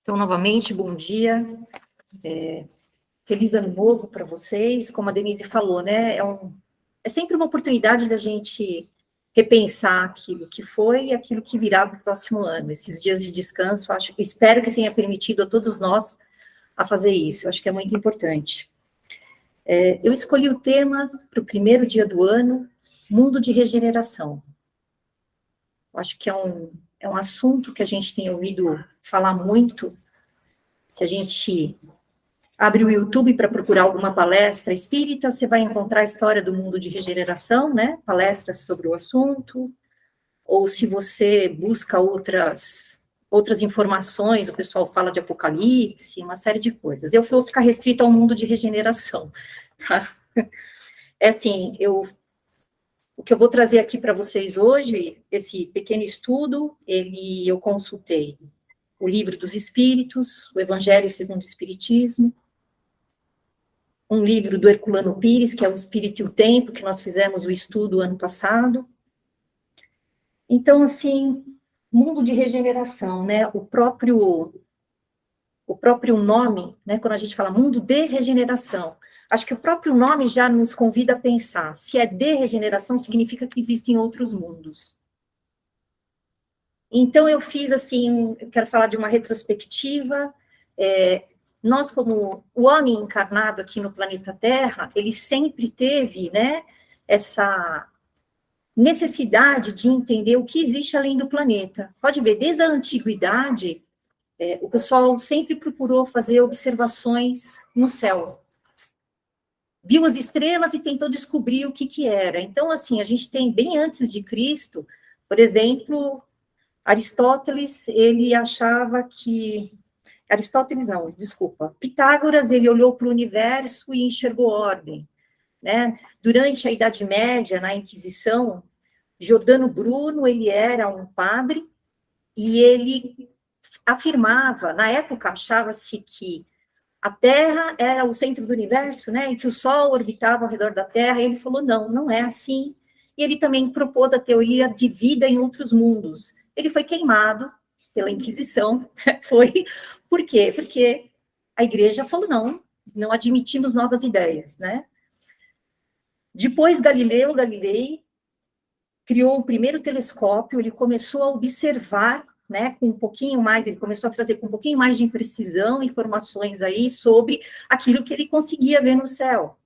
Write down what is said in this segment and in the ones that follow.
Então, novamente, bom dia, feliz ano novo para vocês. Como a Denise falou, né, é sempre uma oportunidade da gente repensar aquilo que foi e aquilo que virá para o próximo ano. Esses dias de descanso, espero que tenha permitido a todos nós a fazer isso, acho que é muito importante. Eu escolhi o tema para o primeiro dia do ano, mundo de regeneração. Acho que é um assunto que a gente tem ouvido falar muito. Se a gente abre o YouTube para procurar alguma palestra espírita, você vai encontrar a história do mundo de regeneração, né? Palestras sobre o assunto. Ou se você busca outras informações, o pessoal fala de apocalipse, uma série de coisas. Eu vou ficar restrita ao mundo de regeneração, tá? É assim, o que eu vou trazer aqui para vocês hoje, esse pequeno estudo, eu consultei o Livro dos Espíritos, o Evangelho segundo o Espiritismo, um livro do Herculano Pires, que é o Espírito e o Tempo, que nós fizemos o estudo ano passado. Então, assim, mundo de regeneração, né? O próprio nome, né? Quando a gente fala mundo de regeneração, acho que o próprio nome já nos convida a pensar. Se é de regeneração, significa que existem outros mundos. Então, eu fiz, assim, eu quero falar de uma retrospectiva. Nós, como o homem encarnado aqui no planeta Terra, ele sempre teve, né, essa necessidade de entender o que existe além do planeta. Pode ver, desde a antiguidade, o pessoal sempre procurou fazer observações no céu. Viu as estrelas e tentou descobrir o que era. Então, assim, a gente tem, bem antes de Cristo, por exemplo, Aristóteles, ele achava que... Aristóteles não, desculpa. Pitágoras, ele olhou para o universo e enxergou ordem, né? Durante a Idade Média, na Inquisição, Giordano Bruno, ele era um padre e ele afirmava, na época achava-se que a Terra era o centro do universo, né? E que o Sol orbitava ao redor da Terra. E ele falou, não é assim. E ele também propôs a teoria de vida em outros mundos. Ele foi queimado pela Inquisição. Por quê? Porque a igreja falou, não admitimos novas ideias, né? Depois, Galileu Galilei criou o primeiro telescópio, ele começou a observar, né, com um pouquinho mais, ele começou a trazer com um pouquinho mais de precisão informações aí sobre aquilo que ele conseguia ver no céu.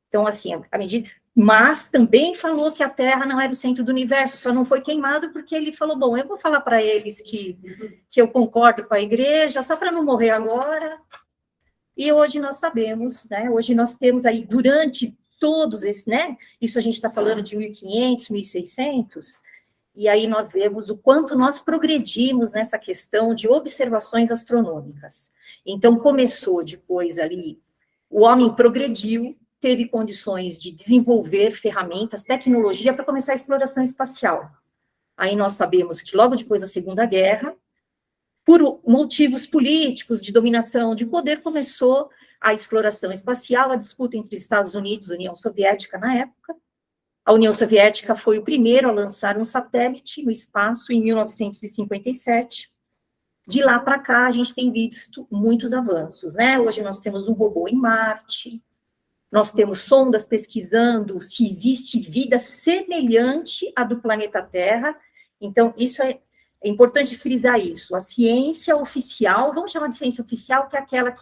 Então, assim, à medida... Mas também falou que a Terra não era o centro do universo, só não foi queimado porque ele falou, bom, eu vou falar para eles que eu concordo com a igreja, só para não morrer agora. E hoje nós sabemos, né, hoje nós temos aí, durante todos esses, né, isso a gente está falando de 1500, 1600, e aí nós vemos o quanto nós progredimos nessa questão de observações astronômicas. Então, começou depois ali, o homem progrediu, teve condições de desenvolver ferramentas, tecnologia para começar a exploração espacial. Aí nós sabemos que logo depois da Segunda Guerra, por motivos políticos, de dominação de poder, começou a exploração espacial, a disputa entre Estados Unidos e União Soviética na época. A União Soviética foi o primeiro a lançar um satélite no espaço em 1957. De lá para cá, a gente tem visto muitos avanços, né? Hoje nós temos um robô em Marte, nós temos sondas pesquisando se existe vida semelhante à do planeta Terra. Então, isso é importante frisar isso. A ciência oficial, vamos chamar de ciência oficial, que é aquela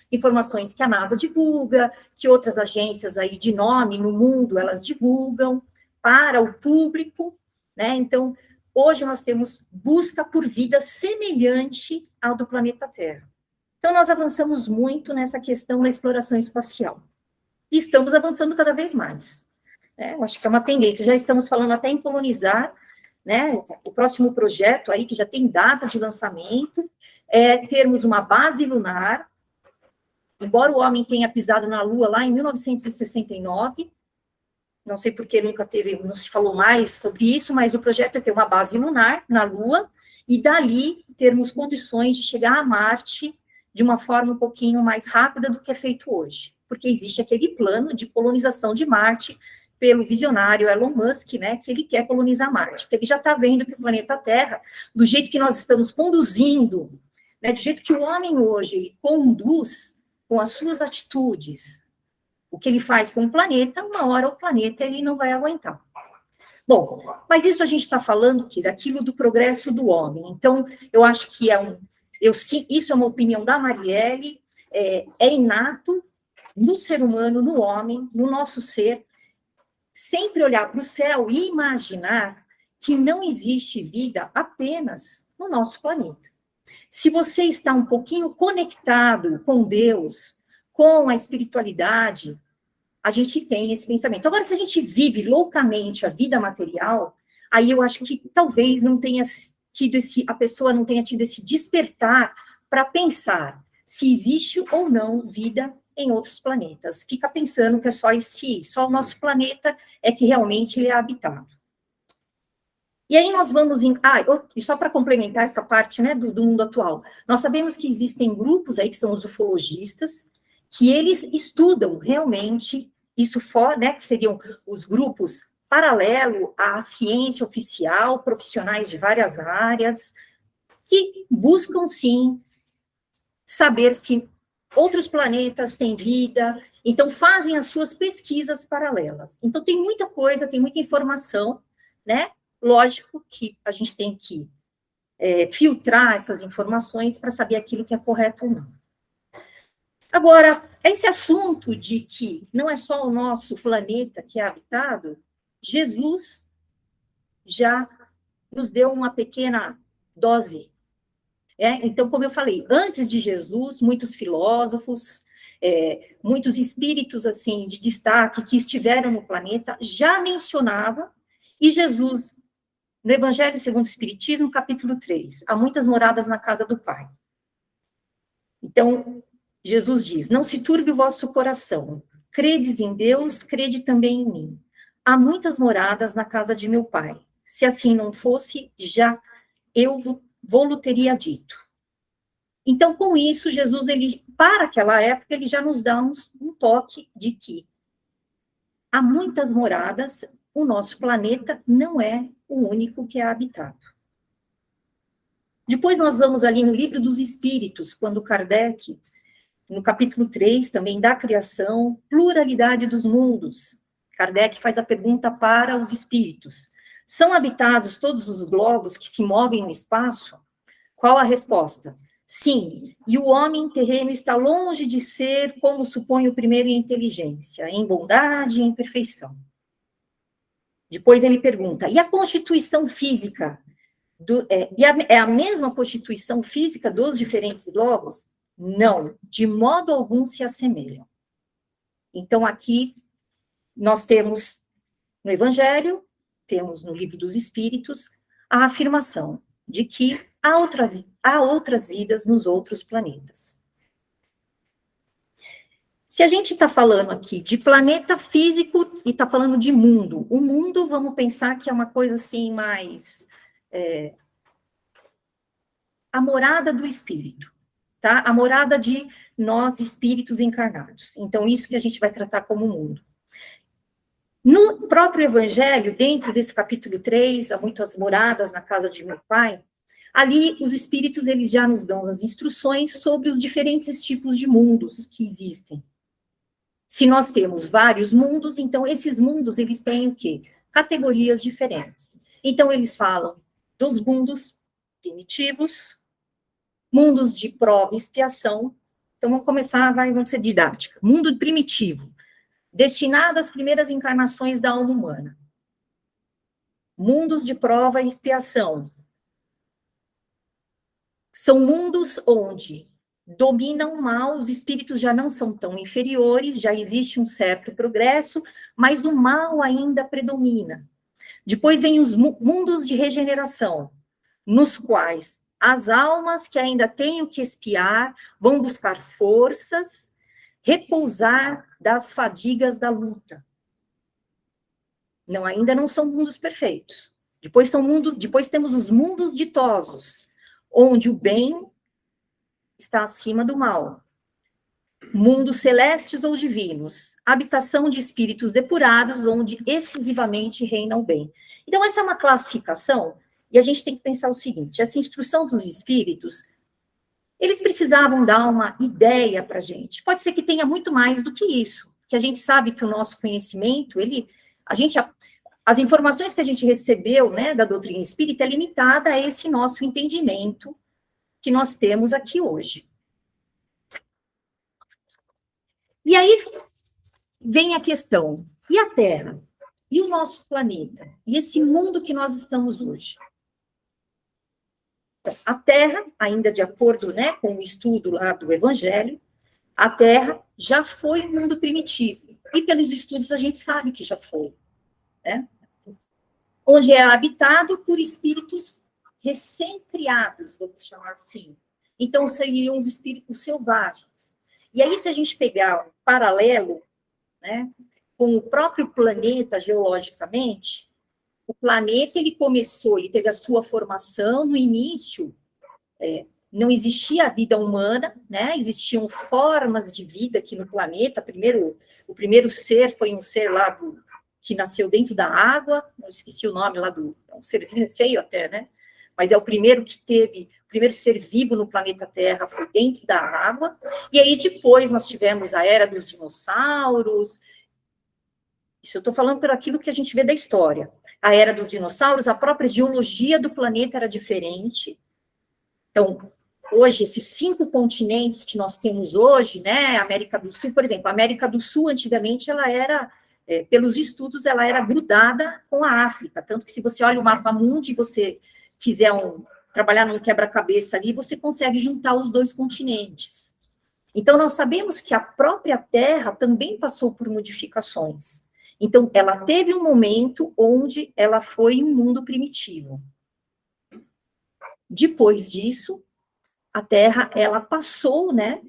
informações que a NASA divulga, que outras agências aí de nome no mundo, elas divulgam para o público, né? Então, hoje nós temos busca por vida semelhante ao do planeta Terra. Então, nós avançamos muito nessa questão da exploração espacial. E estamos avançando cada vez mais. Né? Eu acho que é uma tendência. Já estamos falando até em colonizar, né? O próximo projeto aí, que já tem data de lançamento, é termos uma base lunar. Embora o homem tenha pisado na Lua lá em 1969, não sei por que não se falou mais sobre isso, mas o projeto é ter uma base lunar na Lua, e dali termos condições de chegar a Marte de uma forma um pouquinho mais rápida do que é feito hoje, porque existe aquele plano de colonização de Marte pelo visionário Elon Musk, né, que ele quer colonizar Marte, porque ele já está vendo que o planeta Terra, do jeito que nós estamos conduzindo né, do jeito que o homem hoje ele conduz com as suas atitudes, o que ele faz com o planeta, uma hora o planeta ele não vai aguentar. Bom, mas isso a gente está falando daquilo do progresso do homem. Então, eu acho que isso é uma opinião da Marielle, é inato no ser humano, no homem, no nosso ser, sempre olhar para o céu e imaginar que não existe vida apenas no nosso planeta. Se você está um pouquinho conectado com Deus, com a espiritualidade, a gente tem esse pensamento. Agora, se a gente vive loucamente a vida material, aí eu acho que talvez não tenha tido a pessoa não tenha tido esse despertar para pensar se existe ou não vida em outros planetas. Fica pensando que é só o nosso planeta é que realmente ele é habitado. E aí nós vamos e só para complementar essa parte, né, do mundo atual, nós sabemos que existem grupos aí que são os ufologistas, que eles estudam realmente isso né, que seriam os grupos paralelo à ciência oficial, profissionais de várias áreas, que buscam sim saber se outros planetas têm vida, então fazem as suas pesquisas paralelas. Então tem muita coisa, tem muita informação, né? Lógico que a gente tem que filtrar essas informações para saber aquilo que é correto ou não. Agora, esse assunto de que não é só o nosso planeta que é habitado, Jesus já nos deu uma pequena dose. Então, como eu falei, antes de Jesus, muitos filósofos, muitos espíritos assim de destaque que estiveram no planeta já mencionavam, e Jesus, no Evangelho segundo o Espiritismo, capítulo 3, há muitas moradas na casa do Pai. Então, Jesus diz, não se turbe o vosso coração, credes em Deus, crede também em mim. Há muitas moradas na casa de meu Pai. Se assim não fosse, já eu vou-lo teria dito. Então, com isso, Jesus, para aquela época, ele já nos dá um toque de que há muitas moradas, o nosso planeta não é o único que é habitado. Depois nós vamos ali no Livro dos Espíritos, quando Kardec, no capítulo 3, também da criação, pluralidade dos mundos. Kardec faz a pergunta para os espíritos. São habitados todos os globos que se movem no espaço? Qual a resposta? Sim, e o homem terreno está longe de ser como supõe o primeiro em inteligência, em bondade e em perfeição. Depois ele pergunta, e a constituição física? É a mesma constituição física dos diferentes globos? Não, de modo algum se assemelham. Então, aqui, nós temos no Evangelho, temos no Livro dos Espíritos, a afirmação de que há outras vidas nos outros planetas. Se a gente está falando aqui de planeta físico e está falando de mundo, o mundo, vamos pensar que é uma coisa assim mais... a morada do espírito, tá? A morada de nós, espíritos encarnados. Então, isso que a gente vai tratar como mundo. No próprio Evangelho, dentro desse capítulo 3, há muitas moradas na casa de meu Pai, ali os espíritos, eles já nos dão as instruções sobre os diferentes tipos de mundos que existem. Se nós temos vários mundos, então esses mundos, eles têm o quê? Categorias diferentes. Então, eles falam dos mundos primitivos, mundos de prova e expiação. Então, vamos começar, vamos ser didática. Mundo primitivo, destinado às primeiras encarnações da alma humana. Mundos de prova e expiação. São mundos onde dominam o mal, os espíritos já não são tão inferiores, já existe um certo progresso, mas o mal ainda predomina. Depois vem os mundos de regeneração, nos quais as almas que ainda têm o que expiar vão buscar forças, repousar das fadigas da luta. Ainda não são mundos perfeitos. Depois temos os mundos ditosos, onde o bem está acima do mal. Mundos celestes ou divinos, habitação de espíritos depurados, onde exclusivamente reina o bem. Então, essa é uma classificação, e a gente tem que pensar o seguinte, essa instrução dos espíritos, Eles precisavam dar uma ideia para a gente. Pode ser que tenha muito mais do que isso, que a gente sabe que o nosso conhecimento, as informações que a gente recebeu, né, da doutrina espírita é limitada a esse nosso entendimento que nós temos aqui hoje. E aí vem a questão, e a Terra? E o nosso planeta? E esse mundo que nós estamos hoje? A Terra, ainda de acordo, né, com o estudo lá do Evangelho, a Terra já foi um mundo primitivo. E pelos estudos a gente sabe que já foi, né? Onde era habitado por espíritos recém-criados, vamos chamar assim. Então, seriam os espíritos selvagens. E aí, se a gente pegar um paralelo, né, com o próprio planeta geologicamente, o planeta, ele teve a sua formação no início, não existia a vida humana, né, existiam formas de vida aqui no planeta, o primeiro ser foi um ser lá que nasceu dentro da água, não esqueci o nome lá um serzinho feio até, né, mas é o primeiro o primeiro ser vivo no planeta Terra foi dentro da água, e aí depois nós tivemos a era dos dinossauros. Isso eu estou falando por aquilo que a gente vê da história. A era dos dinossauros, a própria geologia do planeta era diferente. Então, hoje, esses 5 continentes que nós temos hoje, né, América do Sul, por exemplo, a América do Sul, antigamente, ela era, pelos estudos, ela era grudada com a África, tanto que se você olha o mapa mundi e você fizer trabalhar num quebra-cabeça ali, você consegue juntar os 2 continentes. Então, nós sabemos que a própria Terra também passou por modificações. Então, ela teve um momento onde ela foi um mundo primitivo. Depois disso, a Terra, ela passou, né?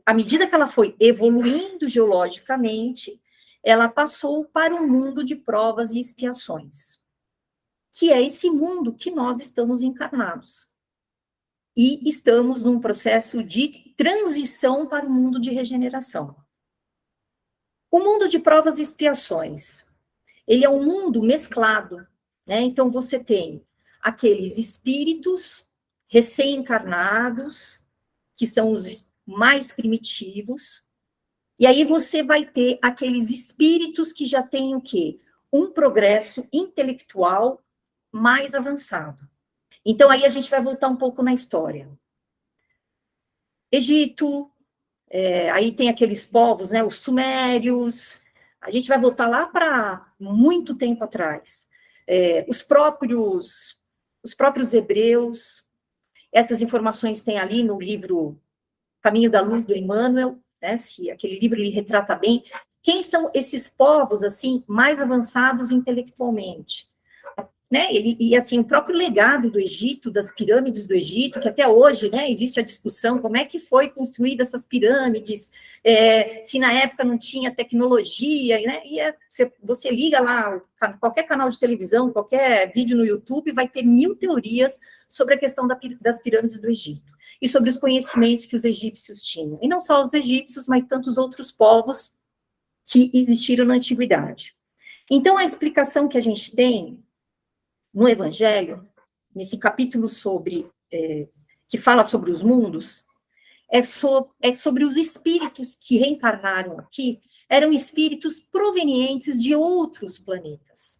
À medida que ela foi evoluindo geologicamente, ela passou para um mundo de provas e expiações, que é esse mundo que nós estamos encarnados. E estamos num processo de transição para o mundo de regeneração. O mundo de provas e expiações, ele é um mundo mesclado, né? Então, você tem aqueles espíritos recém-encarnados, que são os mais primitivos, e aí você vai ter aqueles espíritos que já têm o quê? Um progresso intelectual mais avançado. Então, aí a gente vai voltar um pouco na história. Egito, aí tem aqueles povos, né, os sumérios, a gente vai voltar lá para muito tempo atrás. Os próprios hebreus, essas informações tem ali no livro Caminho da Luz, do Emmanuel, né, aquele livro ele retrata bem quem são esses povos, assim, mais avançados intelectualmente. Né? E assim, o próprio legado do Egito, das pirâmides do Egito, que até hoje, né, existe a discussão como é que foi construída essas pirâmides, se na época não tinha tecnologia, né? E você liga lá, qualquer canal de televisão, qualquer vídeo no YouTube, vai ter 1000 teorias sobre a questão das pirâmides do Egito, e sobre os conhecimentos que os egípcios tinham. E não só os egípcios, mas tantos outros povos que existiram na antiguidade. Então, a explicação que a gente tem no Evangelho, nesse capítulo que fala sobre os mundos, é sobre os espíritos que reencarnaram aqui, eram espíritos provenientes de outros planetas.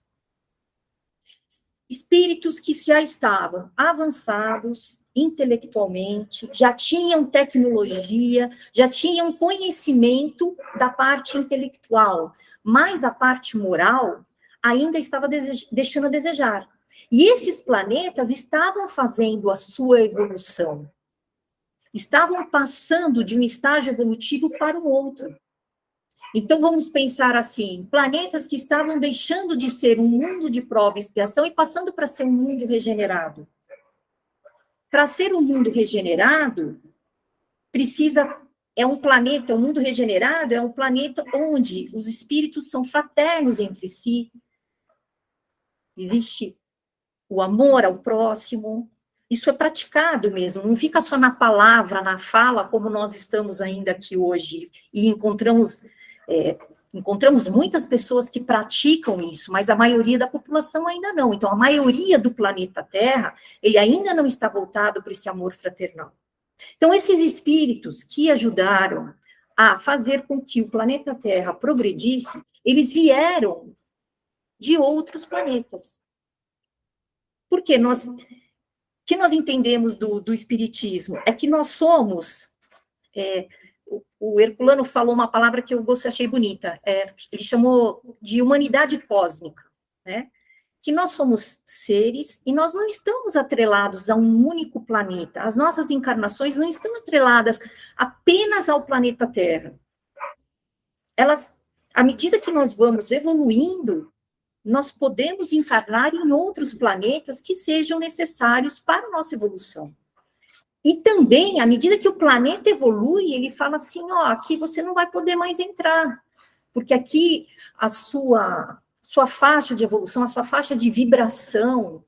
Espíritos que já estavam avançados intelectualmente, já tinham tecnologia, já tinham conhecimento da parte intelectual, mas a parte moral ainda estava deixando a desejar. E esses planetas estavam fazendo a sua evolução, estavam passando de um estágio evolutivo para o outro. Então, vamos pensar assim, planetas que estavam deixando de ser um mundo de prova e expiação e passando para ser um mundo regenerado. Para ser um mundo regenerado, um mundo regenerado é um planeta onde os espíritos são fraternos entre si, existe o amor ao próximo, isso é praticado mesmo, não fica só na palavra, na fala, como nós estamos ainda aqui hoje, e encontramos muitas pessoas que praticam isso, mas a maioria da população ainda não. Então, a maioria do planeta Terra, ele ainda não está voltado para esse amor fraternal. Então, esses espíritos que ajudaram a fazer com que o planeta Terra progredisse, eles vieram de outros planetas. Porque nós, o que nós entendemos do espiritismo é que nós somos, o Herculano falou uma palavra que eu achei bonita, ele chamou de humanidade cósmica, né? Que nós somos seres e nós não estamos atrelados a um único planeta. As nossas encarnações não estão atreladas apenas ao planeta Terra. Elas, à medida que nós vamos evoluindo, nós podemos encarnar em outros planetas que sejam necessários para a nossa evolução. E também, à medida que o planeta evolui, ele fala assim, ó, aqui você não vai poder mais entrar, porque aqui a sua faixa de evolução, a sua faixa de vibração,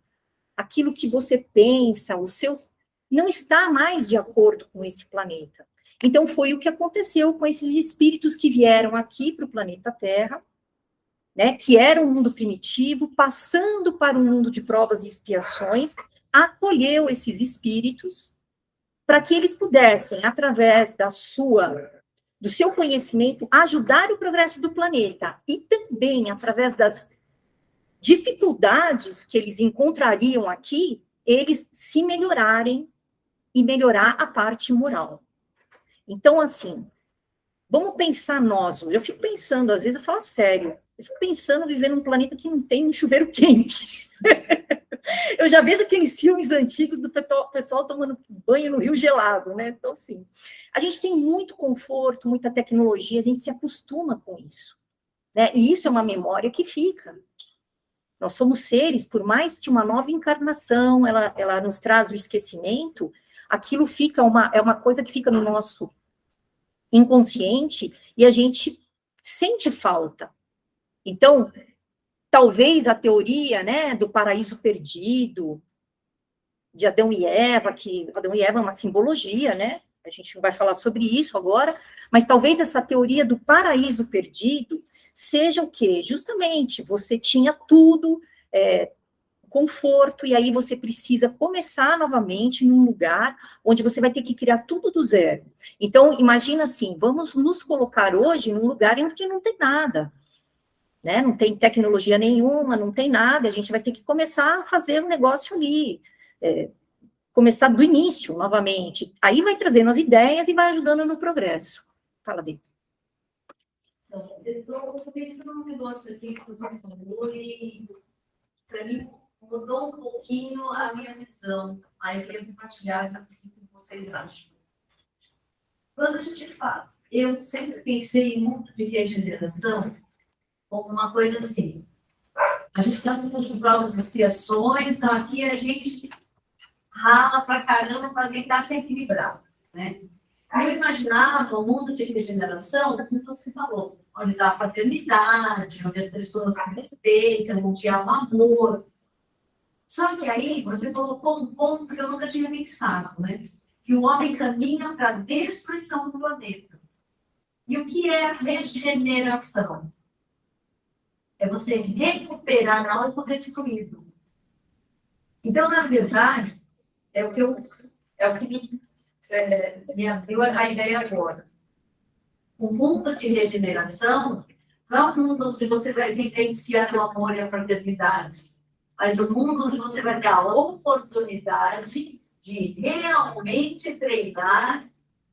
aquilo que você pensa, os seus, não está mais de acordo com esse planeta. Então, foi o que aconteceu com esses espíritos que vieram aqui para o planeta Terra, né, que era um mundo primitivo, passando para um mundo de provas e expiações, acolheu esses espíritos para que eles pudessem, através do seu conhecimento, ajudar o progresso do planeta e também, através das dificuldades que eles encontrariam aqui, eles se melhorarem e melhorar a parte moral. Então, assim, vamos pensar nós, eu fico pensando, às vezes eu falo sério, eu fico pensando viver num planeta que não tem um chuveiro quente. Eu já vejo aqueles filmes antigos do pessoal tomando banho no rio gelado, né? Então, assim, a gente tem muito conforto, muita tecnologia, a gente se acostuma com isso, né? E isso é uma memória que fica. Nós somos seres, por mais que uma nova encarnação, ela nos traz o esquecimento, aquilo fica é uma coisa que fica no nosso inconsciente e a gente sente falta. Então, talvez a teoria, né, do paraíso perdido, de Adão e Eva, que Adão e Eva é uma simbologia, né? A gente não vai falar sobre isso agora, mas talvez essa teoria do paraíso perdido seja o quê? Justamente, você tinha tudo, conforto, e aí você precisa começar novamente num lugar onde você vai ter que criar tudo do zero. Então, imagina assim, vamos nos colocar hoje num lugar onde não tem nada, né? Não tem tecnologia nenhuma, não tem nada, a gente vai ter que começar a fazer um negócio ali, começar do início, novamente. Aí vai trazendo as ideias e vai ajudando no progresso. Fala, Dê. Então, eu estou pensando num negócio aqui que você falou e, para mim, mudou um pouquinho a minha visão. Aí eu queria compartilhar com vocês acham. Quando a gente fala, eu sempre pensei muito de regeneração como uma coisa assim. A gente está com provas e expiações, então aqui a gente rala pra caramba para tentar se equilibrar, né? Eu imaginava um mundo de regeneração, como você falou, onde está a paternidade, onde as pessoas se respeitam, onde há um amor. Só que aí você colocou um ponto que eu nunca tinha pensado, né? Que o homem caminha para a destruição do planeta. E o que é a regeneração? É você recuperar algo destruído. Então, na verdade, é o que me abriu a ideia agora. O mundo de regeneração não é um mundo onde você vai vivenciar o amor e a fraternidade, mas o mundo onde você vai ter a oportunidade de realmente treinar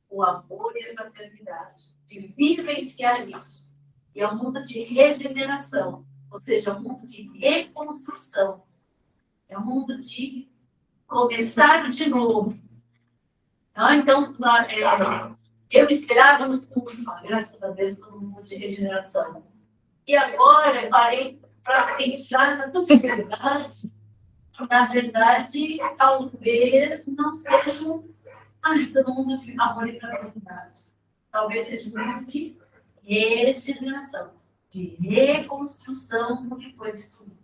o amor e a fraternidade, de vivenciar isso. E é um mundo de regeneração, ou seja, um mundo de reconstrução. É um mundo de começar de novo. Então, eu esperava no curso, graças a Deus, no mundo de regeneração. E agora eu parei para pensar na possibilidade, na verdade, talvez não seja todo mundo de amor e fraternidade. Talvez seja um mundo de regeneração, de reconstrução do que foi destruído.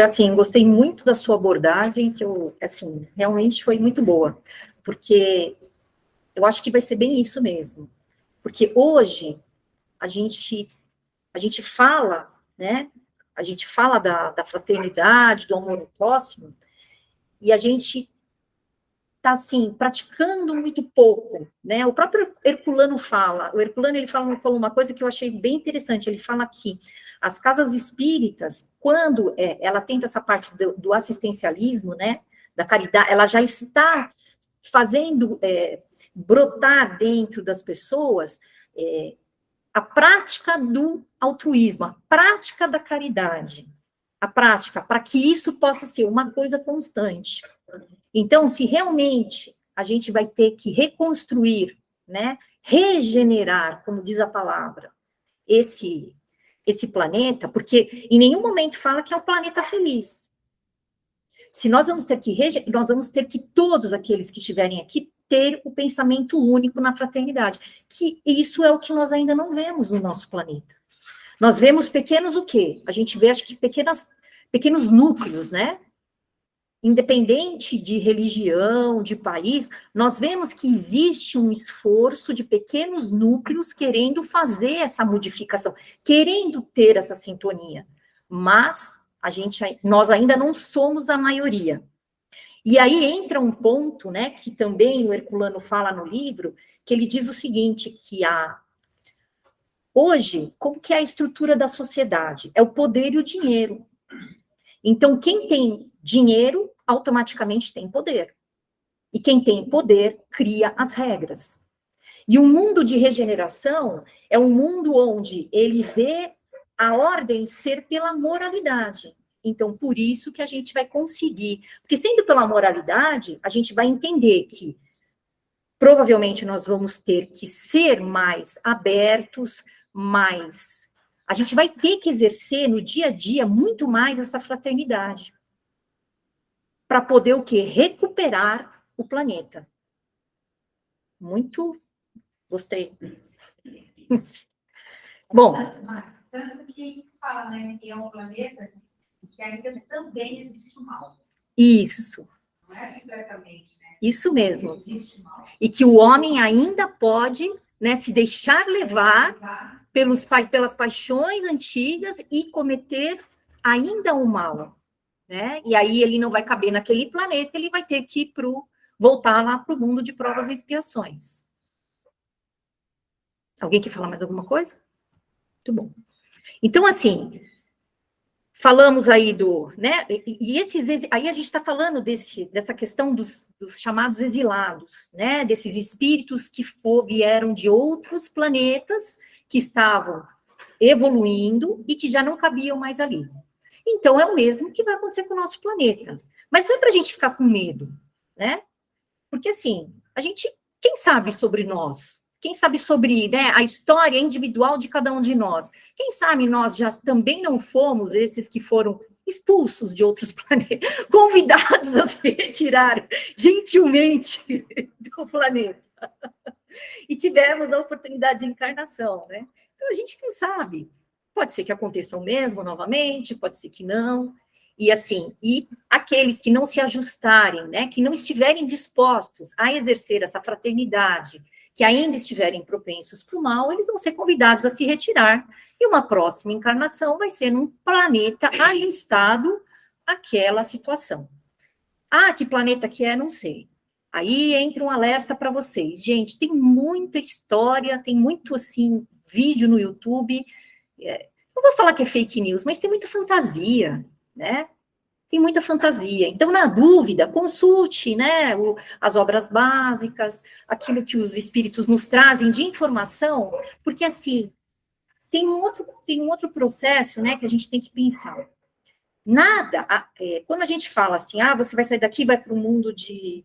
Assim, gostei muito da sua abordagem, que assim, realmente foi muito boa, porque eu acho que vai ser bem isso mesmo. Porque hoje a gente fala, né? A gente fala da fraternidade, do amor ao próximo, e a gente está assim, praticando muito pouco, né? O próprio Herculano fala, ele falou uma coisa que eu achei bem interessante, ele fala que as casas espíritas, quando ela tenta essa parte do assistencialismo, né, da caridade, ela já está fazendo brotar dentro das pessoas a prática do altruísmo, a prática da caridade, a prática, para que isso possa ser uma coisa constante. Então, se realmente a gente vai ter que reconstruir, né, regenerar, como diz a palavra, esse planeta, porque em nenhum momento fala que é um planeta feliz. Se nós vamos ter que todos aqueles que estiverem aqui ter o pensamento único na fraternidade, que isso é o que nós ainda não vemos no nosso planeta. Nós vemos pequenos o quê? A gente vê, acho que pequenos núcleos, né? Independente de religião, de país, nós vemos que existe um esforço de pequenos núcleos querendo fazer essa modificação, querendo ter essa sintonia, mas nós ainda não somos a maioria. E aí entra um ponto, né, que também o Herculano fala no livro, que ele diz o seguinte, que hoje, como que é a estrutura da sociedade? É o poder e o dinheiro. Então, quem tem dinheiro, automaticamente tem poder. E quem tem poder, cria as regras. E o mundo de regeneração é um mundo onde ele vê a ordem ser pela moralidade. Então, por isso que a gente vai conseguir. Porque sendo pela moralidade, a gente vai entender que provavelmente nós vamos ter que ser mais abertos, mais... A gente vai ter que exercer no dia a dia muito mais essa fraternidade. Para poder o quê? Recuperar o planeta. Muito gostei. Bom. Tanto que fala, né, que é um planeta que ainda também existe o mal. Isso. Não é completamente, né? Isso mesmo. Existe o mal. E que o homem ainda pode, né, se deixar levar pelas paixões antigas e cometer ainda o mal. Né? E aí ele não vai caber naquele planeta, ele vai ter que voltar lá para o mundo de provas e expiações. Alguém quer falar mais alguma coisa? Muito bom. Então, assim, falamos aí né? Aí a gente está falando dessa questão dos chamados exilados, né? Desses espíritos que vieram de outros planetas que estavam evoluindo e que já não cabiam mais ali. Então, é o mesmo que vai acontecer com o nosso planeta. Mas não é para a gente ficar com medo, né? Porque, assim, quem sabe sobre nós? Quem sabe sobre, né, a história individual de cada um de nós? Quem sabe nós já também não fomos esses que foram expulsos de outros planetas, convidados a se retirar gentilmente do planeta. E tivemos a oportunidade de encarnação, né? Então, a gente não sabe. Pode ser que aconteçam mesmo novamente, pode ser que não. E assim, e aqueles que não se ajustarem, né, que não estiverem dispostos a exercer essa fraternidade, que ainda estiverem propensos para o mal, eles vão ser convidados a se retirar. E uma próxima encarnação vai ser num planeta ajustado àquela situação. Ah, que planeta que é? Não sei. Aí entra um alerta para vocês. Gente, tem muita história, tem muito, assim, vídeo no YouTube. Não vou falar que é fake news, mas tem muita fantasia, né? Tem muita fantasia. Então, na dúvida, consulte, né, as obras básicas, aquilo que os espíritos nos trazem de informação, porque, assim, tem um outro processo, né, que a gente tem que pensar. Quando a gente fala assim, você vai sair daqui e vai para o mundo de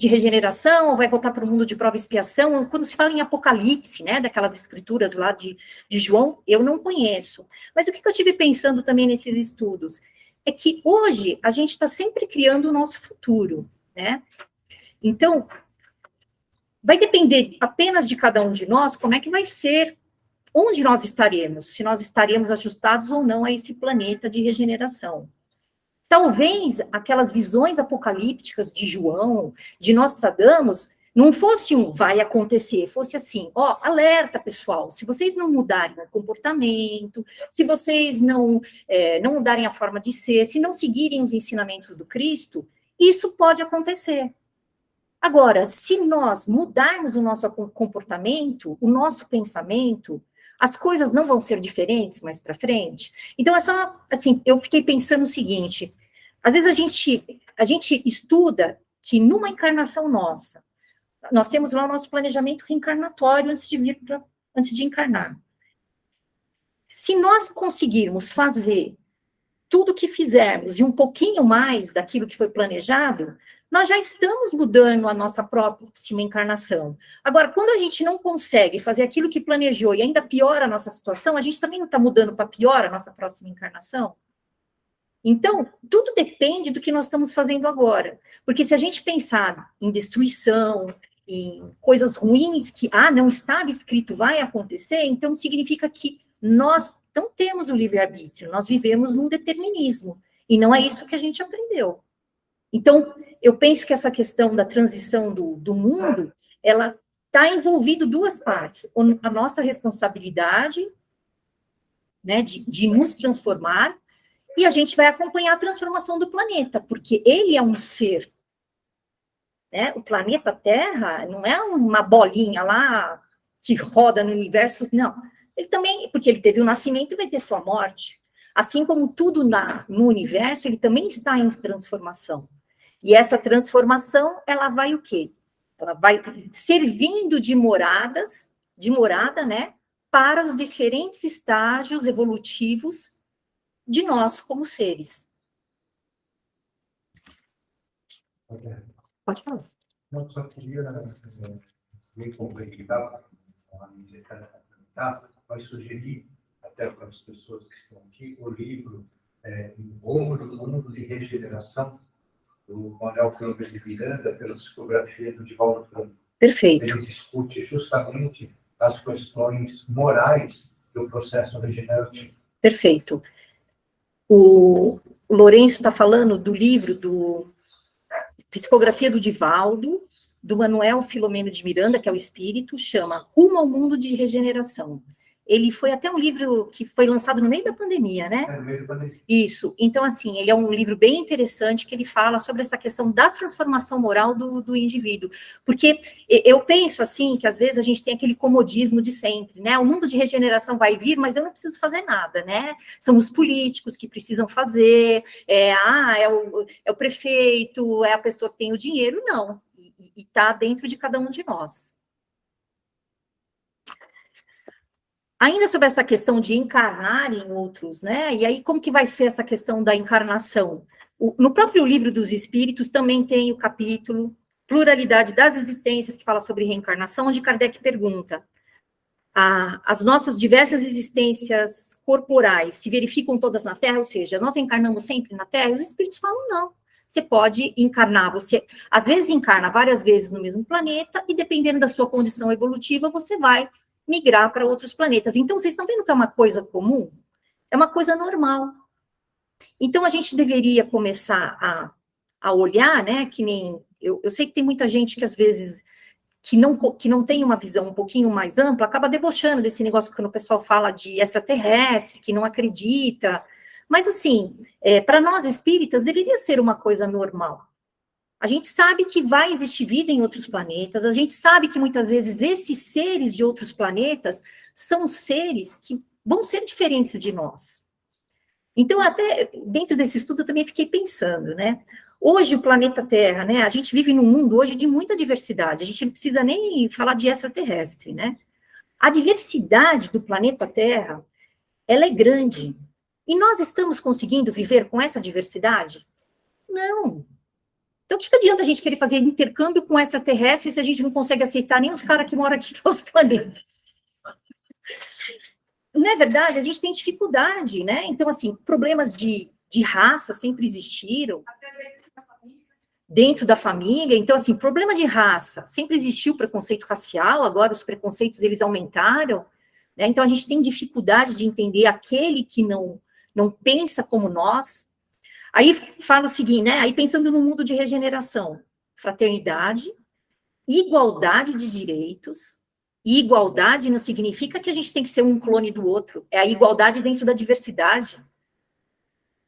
regeneração, ou vai voltar para o mundo de prova e expiação, quando se fala em Apocalipse, né, daquelas escrituras lá de João, eu não conheço. Mas o que eu tive pensando também nesses estudos? É que hoje a gente está sempre criando o nosso futuro, né? Então, vai depender apenas de cada um de nós como é que vai ser, onde nós estaremos, se nós estaremos ajustados ou não a esse planeta de regeneração. Talvez aquelas visões apocalípticas de João, de Nostradamus, não fosse vai acontecer, fosse assim, alerta, pessoal, se vocês não mudarem o comportamento, se vocês não mudarem a forma de ser, se não seguirem os ensinamentos do Cristo, Isso pode acontecer. Agora, se nós mudarmos o nosso comportamento, o nosso pensamento, as coisas não vão ser diferentes mais para frente. Então, é só, assim, eu fiquei pensando o seguinte, às vezes a gente estuda que numa encarnação nossa, nós temos lá o nosso planejamento reencarnatório antes de encarnar. Se nós conseguirmos fazer tudo que fizermos e um pouquinho mais daquilo que foi planejado, nós já estamos mudando a nossa próxima encarnação. Agora, quando a gente não consegue fazer aquilo que planejou e ainda piora a nossa situação, a gente também não está mudando para pior a nossa próxima encarnação? Então, tudo depende do que nós estamos fazendo agora. Porque se a gente pensar em destruição, em coisas ruins que, não estava escrito, vai acontecer, então significa que nós não temos o livre-arbítrio, nós vivemos num determinismo. E não é isso que a gente aprendeu. Então, eu penso que essa questão da transição do mundo, ela está envolvida duas partes. A nossa responsabilidade, né, de nos transformar, e a gente vai acompanhar a transformação do planeta, porque ele é um ser. Né? O planeta Terra não é uma bolinha lá que roda no universo, não. Ele também, porque ele teve o nascimento e vai ter sua morte. Assim como tudo no universo, ele também está em transformação. E essa transformação, ela vai o quê? Ela vai servindo de morada, né, para os diferentes estágios evolutivos de nós como seres. Pode falar. Não, só queria me complementar, mas sugerir até para as pessoas que estão aqui o livro O Mundo de Regeneração, do Manuel Câmara de Miranda, pela psicografia do Divaldo Franco. Perfeito. Ele discute justamente as questões morais do processo regenerativo. Perfeito. O Lourenço está falando do livro do Psicografia do Divaldo, do Manuel Filomeno de Miranda, que é o espírito, chama Rumo ao Mundo de Regeneração. Ele foi até um livro que foi lançado no meio da pandemia, né? No meio da pandemia. Isso. Então, assim, ele é um livro bem interessante que ele fala sobre essa questão da transformação moral do indivíduo. Porque eu penso, assim, que às vezes a gente tem aquele comodismo de sempre, né? O mundo de regeneração vai vir, mas eu não preciso fazer nada, né? São os políticos que precisam fazer, é o prefeito, é a pessoa que tem o dinheiro. Não. E está dentro de cada um de nós. Ainda sobre essa questão de encarnar em outros, né? E aí, como que vai ser essa questão da encarnação? No próprio Livro dos Espíritos também tem o capítulo Pluralidade das Existências, que fala sobre reencarnação, onde Kardec pergunta: as nossas diversas existências corporais se verificam todas na Terra? Ou seja, nós encarnamos sempre na Terra? Os Espíritos falam não. Você pode encarnar, você às vezes encarna várias vezes no mesmo planeta, e dependendo da sua condição evolutiva, você vai migrar para outros planetas. Então, vocês estão vendo que é uma coisa comum? É uma coisa normal. Então, a gente deveria começar a olhar, né, que nem... Eu sei que tem muita gente que, às vezes, que não tem uma visão um pouquinho mais ampla, acaba debochando desse negócio que o pessoal fala de extraterrestre, que não acredita. Mas, assim, para nós espíritas, deveria ser uma coisa normal. A gente sabe que vai existir vida em outros planetas, a gente sabe que muitas vezes esses seres de outros planetas são seres que vão ser diferentes de nós. Então, até dentro desse estudo, eu também fiquei pensando, né? Hoje, o planeta Terra, né? A gente vive num mundo hoje de muita diversidade, a gente não precisa nem falar de extraterrestre, né? A diversidade do planeta Terra, ela é grande. E nós estamos conseguindo viver com essa diversidade? Não. Então, o que adianta a gente querer fazer intercâmbio com extraterrestres se a gente não consegue aceitar nem os caras que moram aqui no nosso planeta? Não é verdade? A gente tem dificuldade, né? Então, assim, problemas de raça sempre existiram. Dentro da família. Então, assim, problema de raça. Sempre existiu preconceito racial, agora os preconceitos, eles aumentaram. Né? Então, a gente tem dificuldade de entender aquele que não pensa como nós. Aí fala o seguinte, né? Aí pensando no mundo de regeneração, fraternidade, igualdade de direitos, e igualdade não significa que a gente tem que ser um clone do outro, é a igualdade dentro da diversidade.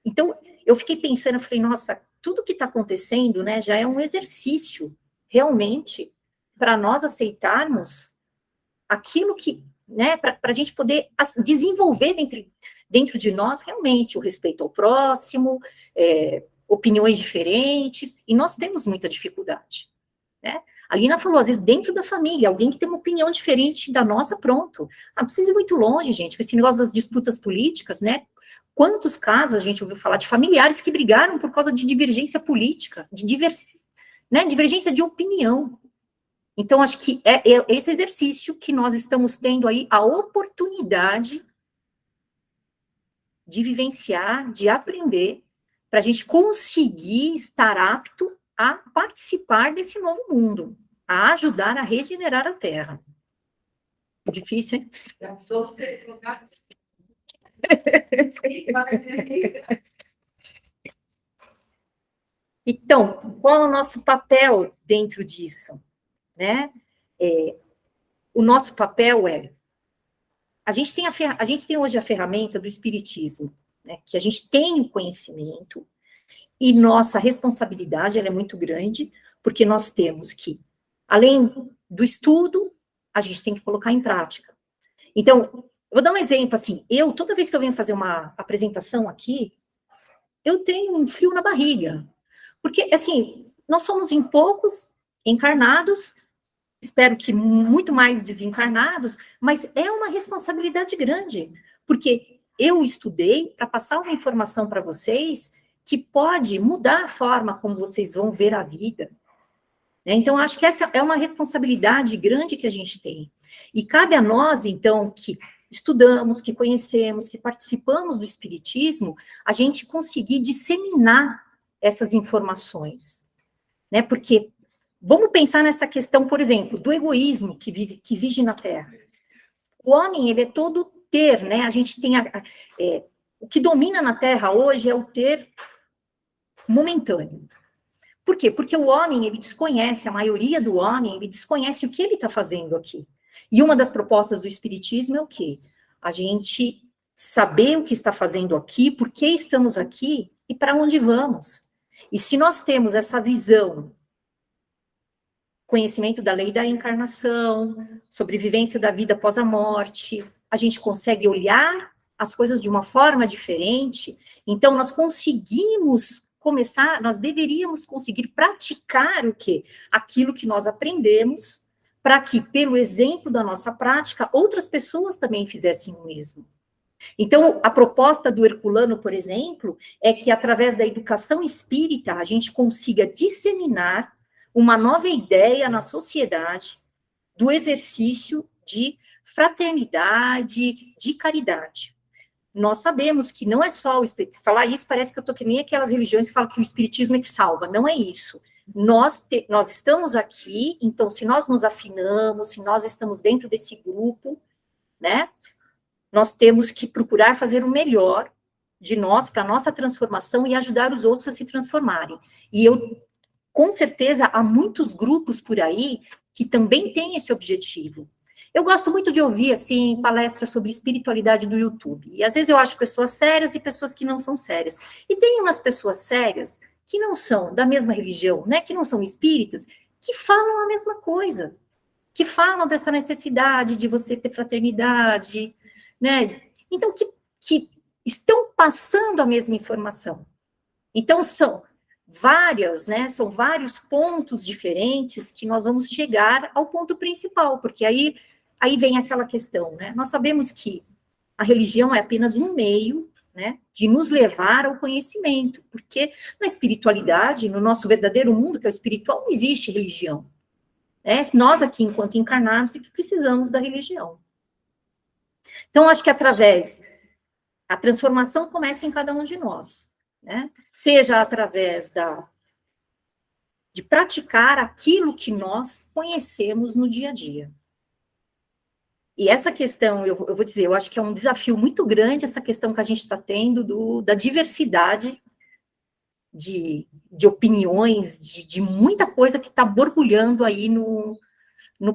Então, eu fiquei pensando, eu falei, nossa, tudo que está acontecendo, né, já é um exercício, realmente, para nós aceitarmos aquilo que, né, para a gente poder desenvolver dentro de nós, realmente, o respeito ao próximo, opiniões diferentes, e nós temos muita dificuldade, né? A Lina falou, às vezes, dentro da família, alguém que tem uma opinião diferente da nossa, pronto. Não precisa ir muito longe, gente, com esse negócio das disputas políticas, né? Quantos casos a gente ouviu falar de familiares que brigaram por causa de divergência política, de divergência de opinião. Então, acho que é esse exercício que nós estamos tendo aí a oportunidade de vivenciar, de aprender, para a gente conseguir estar apto a participar desse novo mundo, a ajudar a regenerar a Terra. Difícil, hein? Então, qual é o nosso papel dentro disso? Né? O nosso papel a gente tem hoje a ferramenta do Espiritismo, né? Que a gente tem o conhecimento, e nossa responsabilidade ela é muito grande, porque nós temos que, além do estudo, a gente tem que colocar em prática. Então, eu vou dar um exemplo, assim, toda vez que eu venho fazer uma apresentação aqui, eu tenho um frio na barriga, porque, assim, nós somos em poucos encarnados, espero que muito mais desencarnados, mas é uma responsabilidade grande, porque eu estudei para passar uma informação para vocês que pode mudar a forma como vocês vão ver a vida. Então, acho que essa é uma responsabilidade grande que a gente tem. E cabe a nós, então, que estudamos, que conhecemos, que participamos do Espiritismo, a gente conseguir disseminar essas informações. Né? Porque, vamos pensar nessa questão, por exemplo, do egoísmo que vive na Terra. O homem, ele é todo ter, né? A gente tem o que domina na Terra hoje é o ter momentâneo. Por quê? Porque o homem, ele desconhece, a maioria do homem, ele desconhece o que ele está fazendo aqui. E uma das propostas do Espiritismo é o quê? A gente saber o que está fazendo aqui, por que estamos aqui e para onde vamos. E se nós temos essa visão, conhecimento da lei da encarnação, sobrevivência da vida após a morte, a gente consegue olhar as coisas de uma forma diferente, então nós conseguimos começar, nós deveríamos conseguir praticar o quê? Aquilo que nós aprendemos, para que, pelo exemplo da nossa prática, outras pessoas também fizessem o mesmo. Então, a proposta do Herculano, por exemplo, é que, através da educação espírita, a gente consiga disseminar uma nova ideia na sociedade do exercício de fraternidade, de caridade. Nós sabemos que não é só falar isso, parece que eu estou que nem aquelas religiões que falam que o espiritismo é que salva, não é isso. Nós estamos aqui, então, se nós nos afinamos, se nós estamos dentro desse grupo, né, nós temos que procurar fazer o melhor de nós, para a nossa transformação, e ajudar os outros a se transformarem. E com certeza, há muitos grupos por aí que também têm esse objetivo. Eu gosto muito de ouvir, assim, palestras sobre espiritualidade do YouTube. E às vezes eu acho pessoas sérias e pessoas que não são sérias. E tem umas pessoas sérias que não são da mesma religião, né, que não são espíritas, que falam a mesma coisa. Que falam dessa necessidade de você ter fraternidade, né? Então, que estão passando a mesma informação. Então, são vários pontos diferentes que nós vamos chegar ao ponto principal, porque aí vem aquela questão, né? Nós sabemos que a religião é apenas um meio, né, de nos levar ao conhecimento, porque na espiritualidade, no nosso verdadeiro mundo, que é o espiritual, não existe religião. Né? Nós aqui, enquanto encarnados, é que precisamos da religião. Então, acho que a transformação começa em cada um de nós, né? Seja através de praticar aquilo que nós conhecemos no dia a dia. E essa questão, eu vou dizer, eu acho que é um desafio muito grande, essa questão que a gente está tendo da diversidade de opiniões, de muita coisa que está borbulhando aí no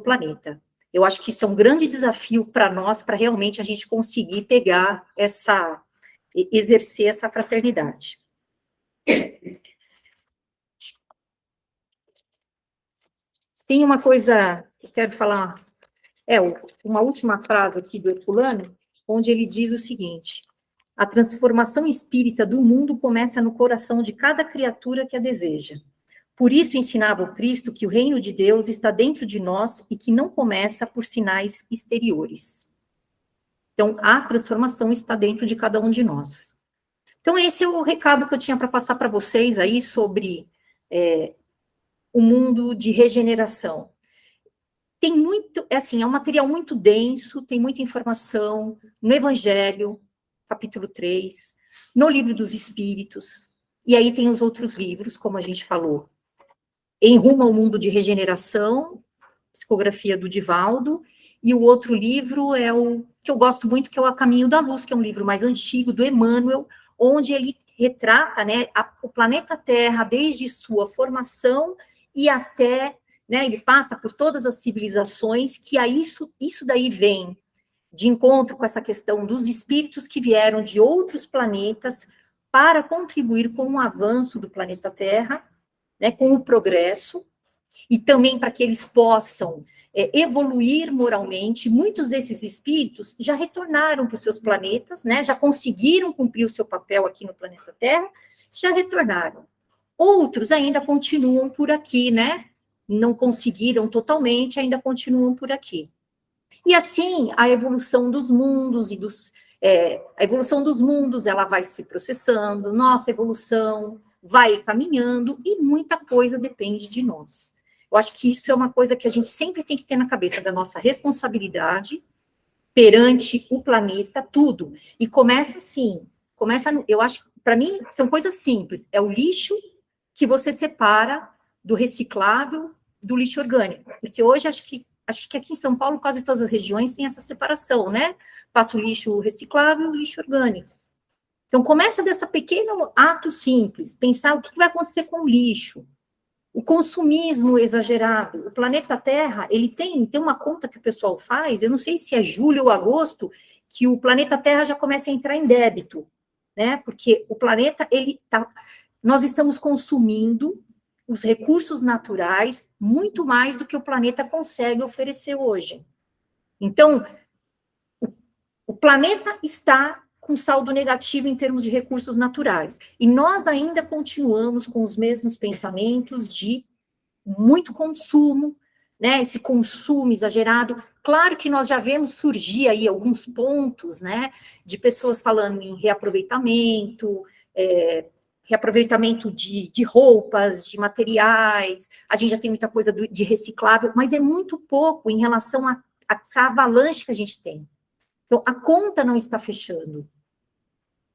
planeta. Eu acho que isso é um grande desafio para nós, para realmente a gente conseguir exercer essa fraternidade. Tem uma coisa que eu quero falar, uma última frase aqui do Herculano, onde ele diz o seguinte: a transformação espírita do mundo começa no coração de cada criatura que a deseja. Por isso ensinava o Cristo que o reino de Deus está dentro de nós e que não começa por sinais exteriores. Então, a transformação está dentro de cada um de nós. Então, esse é o recado que eu tinha para passar para vocês aí sobre o mundo de regeneração. Tem muito, é um material muito denso, tem muita informação no Evangelho, capítulo 3, no Livro dos Espíritos, e aí tem os outros livros, como a gente falou. Em Rumo ao Mundo de Regeneração, psicografia do Divaldo, e o outro livro é o que eu gosto muito, que é o A Caminho da Luz, que é um livro mais antigo, do Emmanuel, onde ele retrata, né, o planeta Terra desde sua formação e até, né, ele passa por todas as civilizações, que isso daí vem de encontro com essa questão dos espíritos que vieram de outros planetas para contribuir com o avanço do planeta Terra, né, com o progresso, e também para que eles possam evoluir moralmente. Muitos desses espíritos já retornaram para os seus planetas, né, já conseguiram cumprir o seu papel aqui no planeta Terra, já retornaram. Outros ainda continuam por aqui, né, não conseguiram totalmente, ainda continuam por aqui. E assim, a evolução dos mundos ela vai se processando, nossa evolução vai caminhando e muita coisa depende de nós. Eu acho que isso é uma coisa que a gente sempre tem que ter na cabeça, da nossa responsabilidade perante o planeta, tudo. E começa assim, eu acho, para mim, são coisas simples. É o lixo que você separa do reciclável do lixo orgânico. Porque hoje, acho que aqui em São Paulo, quase todas as regiões têm essa separação, né? Passa o lixo reciclável e o lixo orgânico. Então, começa desse pequeno ato simples, pensar o que vai acontecer com o lixo, o consumismo exagerado. O planeta Terra, ele tem uma conta que o pessoal faz, eu não sei se é julho ou agosto, que o planeta Terra já começa a entrar em débito, né? Porque o planeta, nós estamos consumindo os recursos naturais muito mais do que o planeta consegue oferecer hoje. Então, o planeta está com saldo negativo em termos de recursos naturais. E nós ainda continuamos com os mesmos pensamentos de muito consumo, né? Esse consumo exagerado. Claro que nós já vemos surgir aí alguns pontos, né? De pessoas falando em reaproveitamento, reaproveitamento de roupas, de materiais, a gente já tem muita coisa de reciclável, mas é muito pouco em relação a essa avalanche que a gente tem. Então, a conta não está fechando.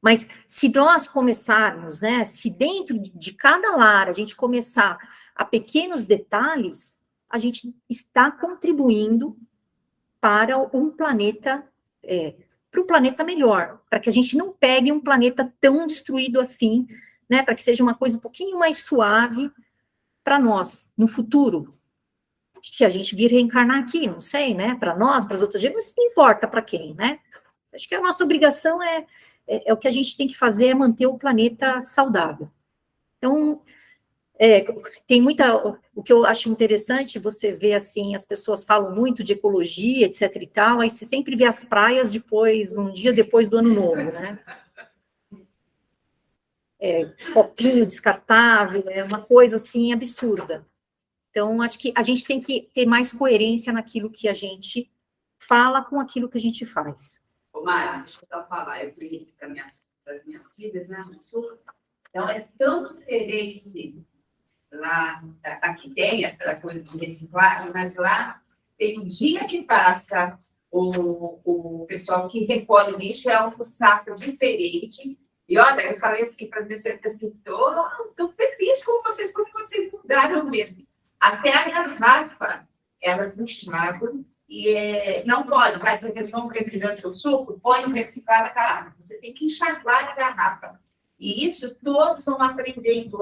Mas se nós começarmos, né, se dentro de cada lar a gente começar a pequenos detalhes, a gente está contribuindo para um planeta melhor, para que a gente não pegue um planeta tão destruído assim, né, para que seja uma coisa um pouquinho mais suave para nós, no futuro. Se a gente vir reencarnar aqui, não sei, né, para nós, para as outras gente, mas não importa para quem, né? Acho que a nossa obrigação o que a gente tem que fazer é manter o planeta saudável. Então, tem o que eu acho interessante, você vê assim, as pessoas falam muito de ecologia, etc e tal, aí você sempre vê as praias um dia depois do ano novo, né? Copinho descartável, é uma coisa assim absurda. Então, acho que a gente tem que ter mais coerência naquilo que a gente fala com aquilo que a gente faz. Ô, Mari, deixa eu só falar, eu fui para as minhas filhas, né, no sul, então é tão diferente lá, aqui tem essa coisa de reciclagem, mas lá tem um dia que passa o pessoal que recolhe o lixo, é um saco diferente, e olha, eu falei assim para as minhas filhas, assim, estou feliz com vocês, como vocês mudaram mesmo. Até a garrafa, elas enxergam, e não pode, vai ser um refrigerante ou suco, põe no reciclado da garrafa. Você tem que enxaguar a garrafa. E isso todos estão aprendendo,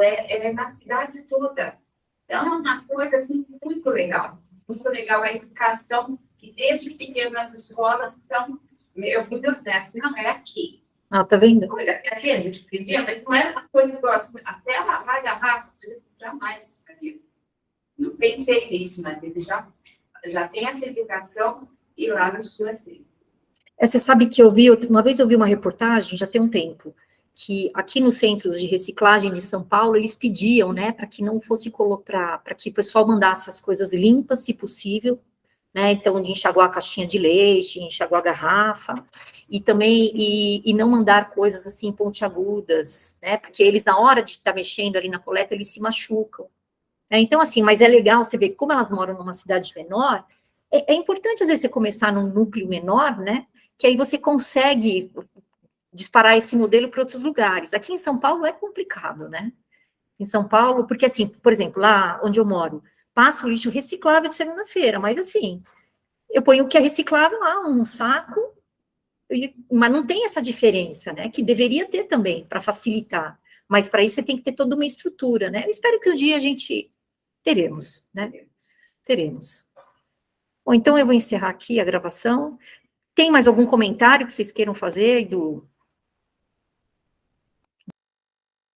na cidade toda. Então, é uma coisa assim, muito legal. Muito legal a educação, que desde pequeno nas escolas, então, eu fui meus netos, não é aqui. Ah, tá vendo? Aqui a gente pedia, mas não era uma coisa que eu gosto. Até lavar a garrafa, jamais sabia. não pensei nisso, mas ele já tem essa educação e lá no Sul é feito. Você sabe que uma vez eu vi uma reportagem, já tem um tempo, que aqui nos centros de reciclagem de São Paulo, eles pediam, né, para que não fosse para que o pessoal mandasse as coisas limpas, se possível, né, então de enxaguar a caixinha de leite, enxaguar a garrafa, e também, e não mandar coisas assim pontiagudas, né, porque eles na hora de estar mexendo ali na coleta, eles se machucam. Então assim, mas é legal você ver como elas moram numa cidade menor, é importante às vezes você começar num núcleo menor, né, que aí você consegue disparar esse modelo para outros lugares. Aqui em São Paulo é complicado, né? Em São Paulo, porque assim, por exemplo, lá onde eu moro, passa o lixo reciclável de segunda-feira, mas assim, eu ponho o que é reciclável lá, um saco, mas não tem essa diferença, né? Que deveria ter também, para facilitar. Mas para isso você tem que ter toda uma estrutura, né? Eu espero que um dia a gente teremos, né? Teremos. Bom, então eu vou encerrar aqui a gravação. Tem mais algum comentário que vocês queiram fazer